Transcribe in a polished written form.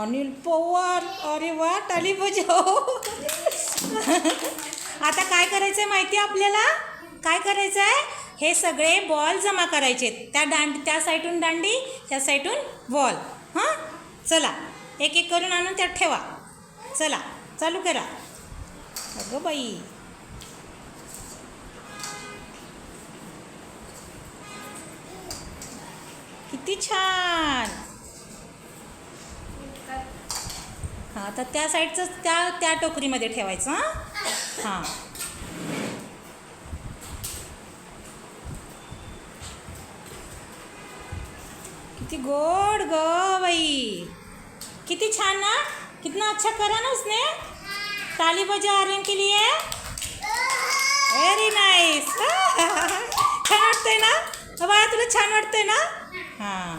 अनिल पवार, अरे वा, टाळी बजाव. आता काय करायचं आहे माहिती आहे आपल्याला? काय करायचं आहे? हे सगळे बॉल जमा करायचे. त्या साईडून दांडी, त्या साईडून बॉल. हां, चला एक एक करून आणून त्यात ठेवा. चला चालू करा. अगं बाई, किती छान. हां, तर त्या साईडचं त्या टोकरीमध्ये ठेवायचं. हां हां, किती गोड ग बाई, किती छान ना. कितना अच्छा करा ना उसने. ताली बजा आर्यन के लिए. Very nice. छान वाटतंय ना बाळा, तुला छान वाटतंय ना. हां.